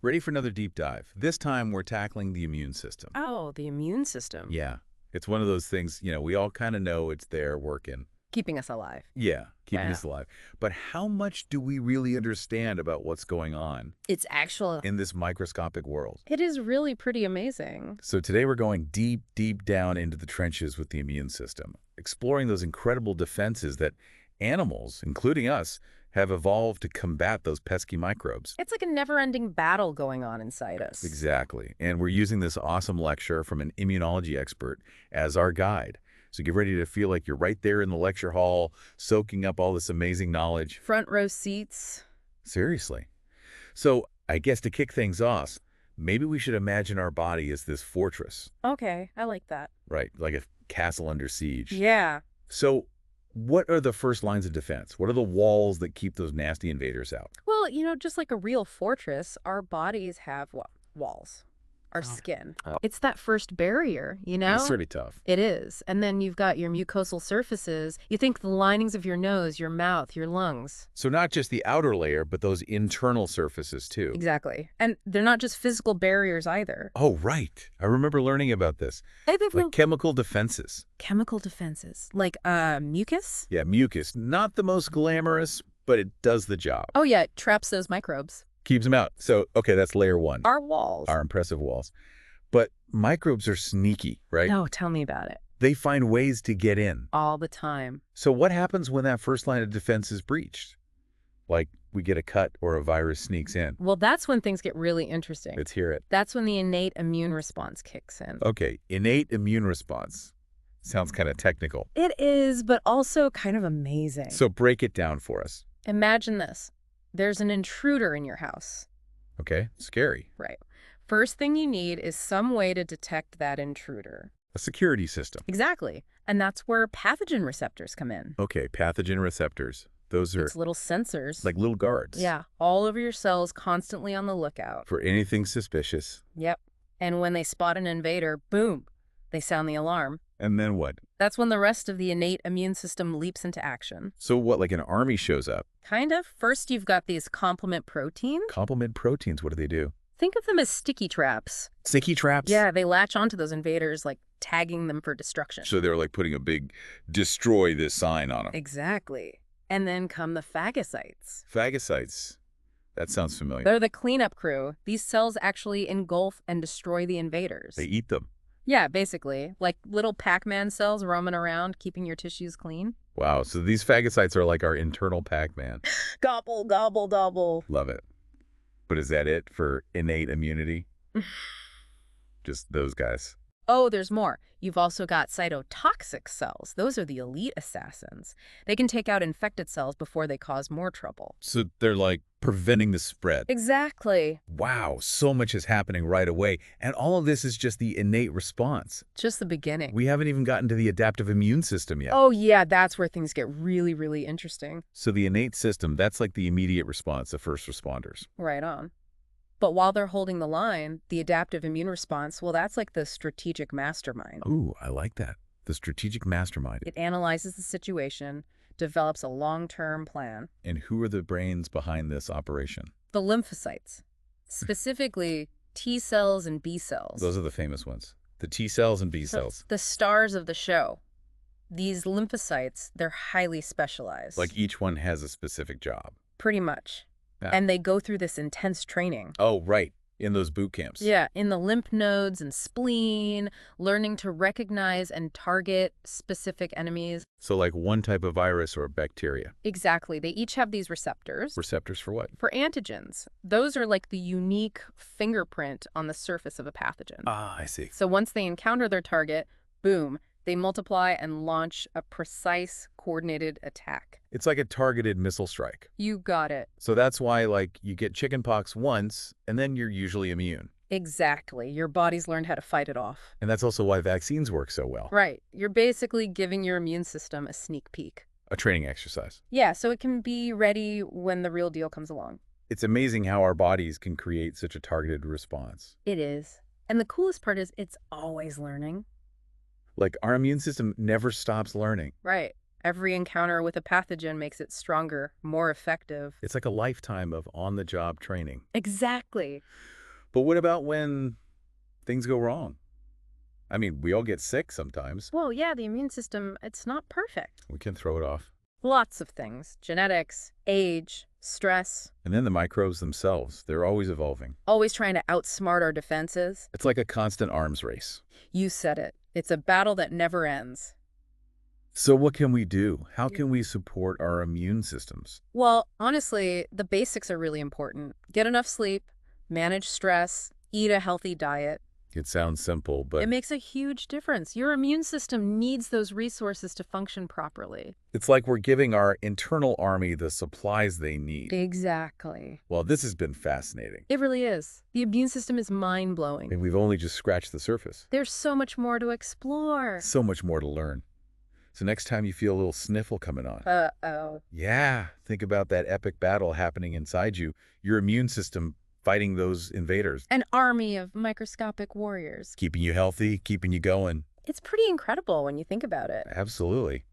Ready for another deep dive. This time we're tackling the immune system. Oh, the immune system. Yeah, it's one of those things, we all kind of know it's there working. Keeping us alive. Yeah, keeping Yeah. us alive. But how much do we really understand about what's going on It's actual. in this microscopic world? It is really pretty amazing. So today we're going deep, deep down into the trenches with the immune system, exploring those incredible defenses that animals, including us, have evolved to combat those pesky microbes. It's like a never-ending battle going on inside us. Exactly. And we're using this awesome lecture from an immunology expert as our guide. So get ready to feel like you're right there in the lecture hall, soaking up all this amazing knowledge. Front row seats. Seriously. So I guess to kick things off, maybe we should imagine our body as this fortress, Okay, I like that. right? Like a castle under siege. Yeah. So what are the first lines of defense? What are the walls that keep those nasty invaders out? Well, just like a real fortress, our bodies have walls. Our Oh. skin. Oh. It's that first barrier, It's pretty tough. It is. And then you've got your mucosal surfaces. You think the linings of your nose, your mouth, your lungs. So not just the outer layer, but those internal surfaces too. Exactly. And they're not just physical barriers either. Oh, right. I remember learning about this. Like chemical defenses. Chemical defenses. Like mucus? Yeah, mucus. Not the most glamorous, but it does the job. Oh, yeah. It traps those microbes. Keeps them out. So, okay, that's layer one. Our walls. Our impressive walls. But microbes are sneaky, right? No, tell me about it. They find ways to get in. All the time. So what happens when that first line of defense is breached? Like we get a cut or a virus sneaks in. Well, that's when things get really interesting. Let's hear it. That's when the innate immune response kicks in. Okay, innate immune response. Sounds kind of technical. It is, but also kind of amazing. So break it down for us. Imagine this. There's an intruder in your house. Okay, scary. Right. First thing you need is some way to detect that intruder. A security system. Exactly. And that's where pathogen receptors come in. Okay, pathogen receptors. Those are It's little sensors. like little guards. Yeah, all over your cells, constantly on the lookout. For anything suspicious. Yep. And when they spot an invader, boom, they sound the alarm. And then what? That's when the rest of the innate immune system leaps into action. So what, like an army shows up? Kind of. First, you've got these complement proteins. Complement proteins, what do they do? Think of them as sticky traps. Sticky traps? Yeah, they latch onto those invaders, like tagging them for destruction. So they're like putting a big destroy this sign on them. Exactly. And then come the phagocytes. Phagocytes. That sounds familiar. They're the cleanup crew. These cells actually engulf and destroy the invaders. They eat them. Yeah, basically. Like little Pac-Man cells roaming around, keeping your tissues clean. Wow, so these phagocytes are like our internal Pac-Man. Gobble, gobble, gobble. Love it. But is that it for innate immunity? Just those guys. Oh, there's more. You've also got cytotoxic cells. Those are the elite assassins. They can take out infected cells before they cause more trouble. So they're like preventing the spread. Exactly. Wow, so much is happening right away. And all of this is just the innate response. Just the beginning. We haven't even gotten to the adaptive immune system yet. Oh, yeah, that's where things get really, really interesting. So the innate system, that's like the immediate response of first responders. Right on. But while they're holding the line, the adaptive immune response, well, that's like the strategic mastermind. Ooh, I like that. The strategic mastermind. It analyzes the situation, develops a long-term plan. And who are the brains behind this operation? The lymphocytes, specifically T cells and B cells. Those are the famous ones. The T cells and B cells. The stars of the show. These lymphocytes, they're highly specialized. Like each one has a specific job. Pretty much. Yeah. And they go through this intense training. Oh, right. In those boot camps. Yeah, in the lymph nodes and spleen, learning to recognize and target specific enemies. So like one type of virus or bacteria. Exactly. They each have these receptors. Receptors for what? For antigens. Those are like the unique fingerprint on the surface of a pathogen. Ah, I see. So once they encounter their target, boom, they multiply and launch a precise, coordinated attack. It's like a targeted missile strike. You got it. So that's why, like, you get chickenpox once, and then you're usually immune. Exactly. Your body's learned how to fight it off. And that's also why vaccines work so well. Right. You're basically giving your immune system a sneak peek. A training exercise. Yeah, so it can be ready when the real deal comes along. It's amazing how our bodies can create such a targeted response. It is. And the coolest part is it's always learning. Like, our immune system never stops learning. Right. Every encounter with a pathogen makes it stronger, more effective. It's like a lifetime of on-the-job training. Exactly. But what about when things go wrong? I mean, we all get sick sometimes. Well, yeah, the immune system, it's not perfect. We can throw it off. Lots of things. Genetics, age, stress. And then the microbes themselves, they're always evolving. Always trying to outsmart our defenses. It's like a constant arms race. You said it. It's a battle that never ends. So what can we do? How can we support our immune systems? Well, honestly, the basics are really important. Get enough sleep, manage stress, eat a healthy diet. It sounds simple, It but makes a huge difference. Your immune system needs those resources to function properly. it's like we're giving our internal army the supplies they need. Exactly. Well, this has been fascinating. It really is. The immune system is mind-blowing. And we've only just scratched the surface. There's so much more to explore. So much more to learn. So next time you feel a little sniffle coming on, Uh-oh. yeah, think about that epic battle happening inside you, your immune system fighting those invaders, An army of microscopic warriors. keeping you healthy, keeping you going. It's pretty incredible when you think about it. Absolutely.